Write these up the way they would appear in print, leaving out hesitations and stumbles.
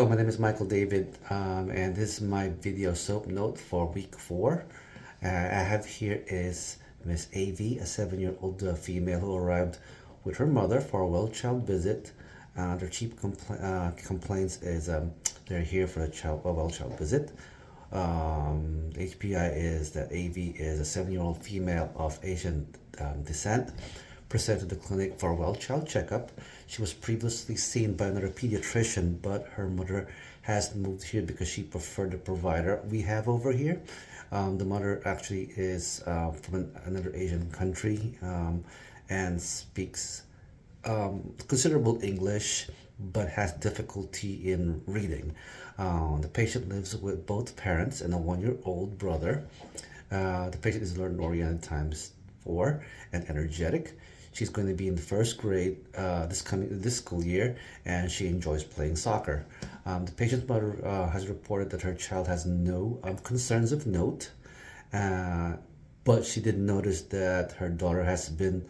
Hello, my name is Michael David, and this is my video soap note for week 4. I have here is Miss AV, a 7-year-old female who arrived with her mother for a well-child visit. Their chief complaints is they're here for a well-child visit. HPI is that AV is a 7-year-old female of Asian descent, presented to the clinic for a well-child checkup. She was previously seen by another pediatrician, but her mother has moved here because she preferred the provider we have over here. The mother actually is from another Asian country and speaks considerable English, but has difficulty in reading. The patient lives with both parents and a 1-year-old brother. The patient is learn-oriented ×4 and energetic. She's going to be in the first grade this school year, and she enjoys playing soccer. The patient's mother has reported that her child has no concerns of note, but she did notice that her daughter has been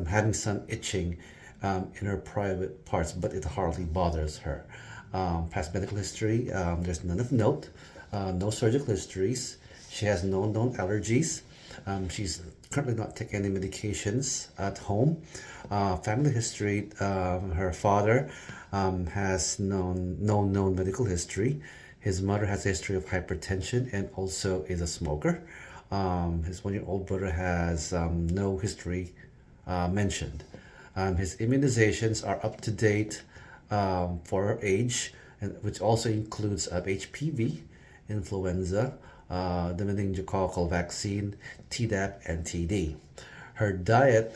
having some itching in her private parts, but it hardly bothers her. Past medical history, there's none of note, no surgical histories. She has no known allergies. She's currently not taking any medications at home. Family history, her father has no known medical history. His mother has a history of hypertension and also is a smoker. His 1-year-old brother has no history mentioned. His immunizations are up to date for her age, which also includes HPV, influenza, the meningococcal vaccine, Tdap, and TD. Her diet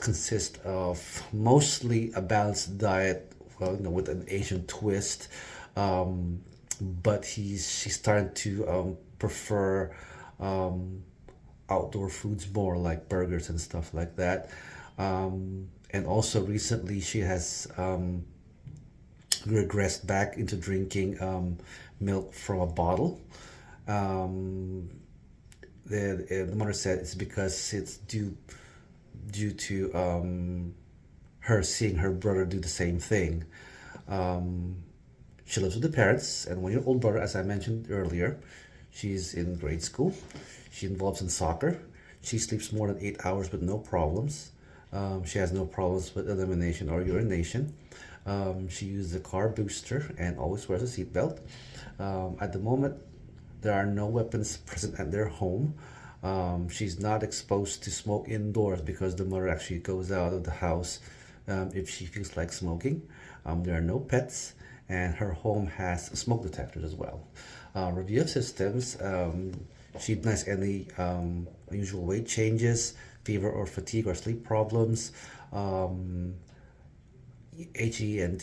consists of mostly a balanced diet, with an Asian twist, but she's starting to prefer outdoor foods more, like burgers and stuff like that. And also recently she has regressed back into drinking milk from a bottle. The mother said it's because it's due to her seeing her brother do the same thing. She lives with the parents and 1-year-old brother, as I mentioned earlier. She's in grade school. She involves in soccer. She sleeps more than 8 hours with no problems. She has no problems with elimination or urination. She uses a car booster and always wears a seatbelt. At the moment, there are no weapons present at their home. She's not exposed to smoke indoors because the mother actually goes out of the house if she feels like smoking. There are no pets, and her home has smoke detectors as well. Review of systems. She denies any unusual weight changes, fever or fatigue or sleep problems. HENT,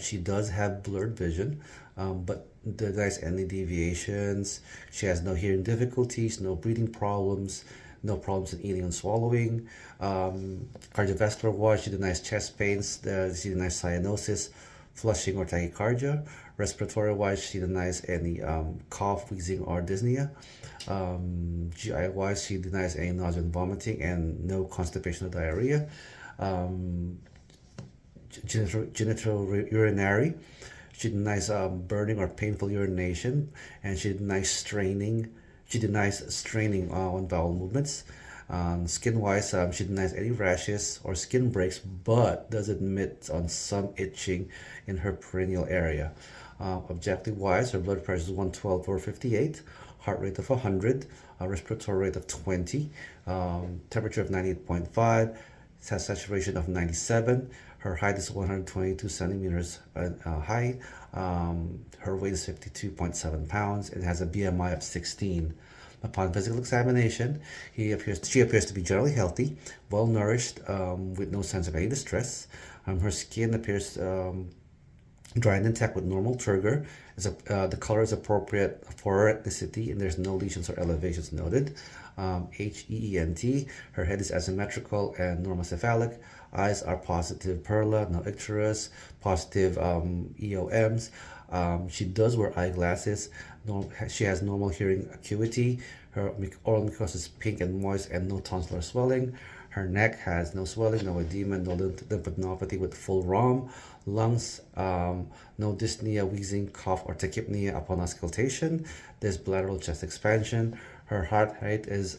she does have blurred vision, but denies any deviations. She has no hearing difficulties, no breathing problems, no problems in eating and swallowing. Cardiovascular wise, she denies chest pains, she denies cyanosis, flushing or tachycardia. Respiratory wise, she denies any cough, wheezing, or dyspnea. GI wise, she denies any nausea and vomiting and no constipation or diarrhea. Genital urinary, she denies burning or painful urination, and she denies straining. She denies straining on bowel movements. Skin wise, she denies any rashes or skin breaks, but does admit on some itching in her perineal area. Objective wise, her blood pressure is 112/58, heart rate of 100, respiratory rate of 20, temperature of 98.5, saturation of 97. Her height is 122 centimeters high. Her weight is 52.7 pounds and has a BMI of 16. Upon physical examination, she appears to be generally healthy, well nourished, with no signs of any distress. Her skin appears dry and intact with normal turgor. The color is appropriate for her ethnicity, and there's no lesions or elevations noted. HEENT, her head is asymmetrical and normocephalic. Eyes are positive perla, no icterus, positive EOMs. She does wear eyeglasses. She has normal hearing acuity. Her oral mucosa is pink and moist and no tonsillar swelling. Her neck has no swelling, no edema, no lymphadenopathy with full ROM. Lungs, no dyspnea, wheezing, cough, or tachypnea upon auscultation. There's bilateral chest expansion. Her heart rate is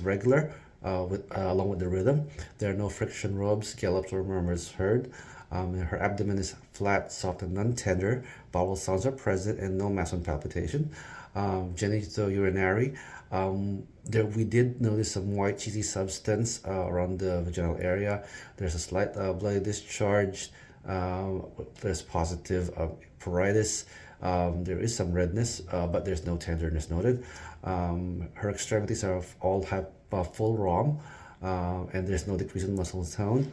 regular, along with the rhythm. There are no friction rubs, gallops, or murmurs heard. Her abdomen is flat, soft, and non-tender. Bowel sounds are present and no mass on palpitation. Genitourinary. We did notice some white cheesy substance around the vaginal area. There's a slight bloody discharge. There's positive pruritus. There is some redness, but there's no tenderness noted. Her extremities all have full ROM, and there's no decrease in muscle tone.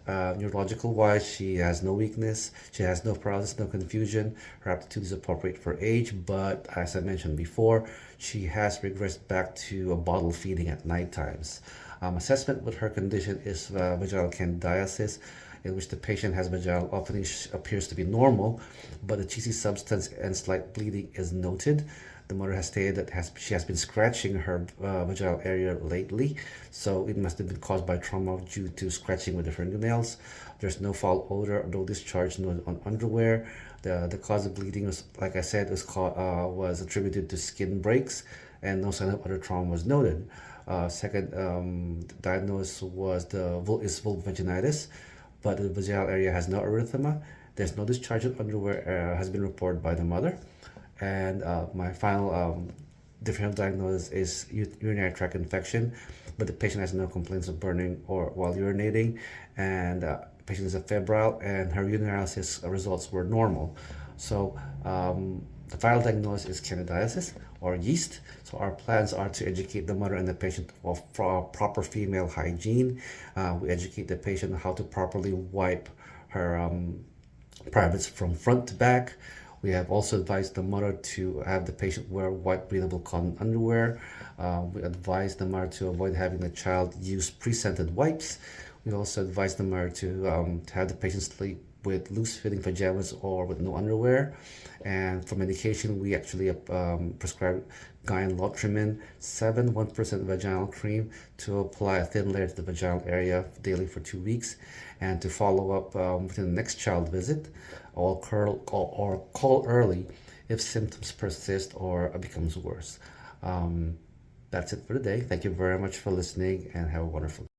Neurological wise, she has no weakness, she has no paralysis, no confusion. Her aptitude is appropriate for age, but as I mentioned before, she has regressed back to a bottle feeding at night times. Assessment with her condition is vaginal candidiasis, in which the patient has vaginal opening appears to be normal, but a cheesy substance and slight bleeding is noted. The mother has stated that she has been scratching her vaginal area lately, so it must have been caused by trauma due to scratching with the fingernails. There's no foul odor, no discharge, no on underwear. The cause of bleeding was, like I said, was attributed to skin breaks, and no sign of other trauma was noted. Second diagnosis is vulvovaginitis, but the vaginal area has no erythema. There's no discharge of underwear has been reported by the mother. And my final differential diagnosis is urinary tract infection, but the patient has no complaints of burning or while urinating, and the patient is febrile, and her urinalysis results were normal. So the final diagnosis is candidiasis or yeast. So our plans are to educate the mother and the patient of proper female hygiene. We educate the patient how to properly wipe her privates from front to back. We have also advised the mother to have the patient wear white breathable cotton underwear. We advise the mother to avoid having the child use pre-scented wipes. We also advise the mother to have the patient sleep with loose-fitting pajamas or with no underwear. And for medication, we actually prescribe Gyne-Lotrimin 1% vaginal cream to apply a thin layer to the vaginal area daily for 2 weeks, and to follow up within the next child visit, or call early if symptoms persist or becomes worse. That's it for today. Thank you very much for listening, and have a wonderful day.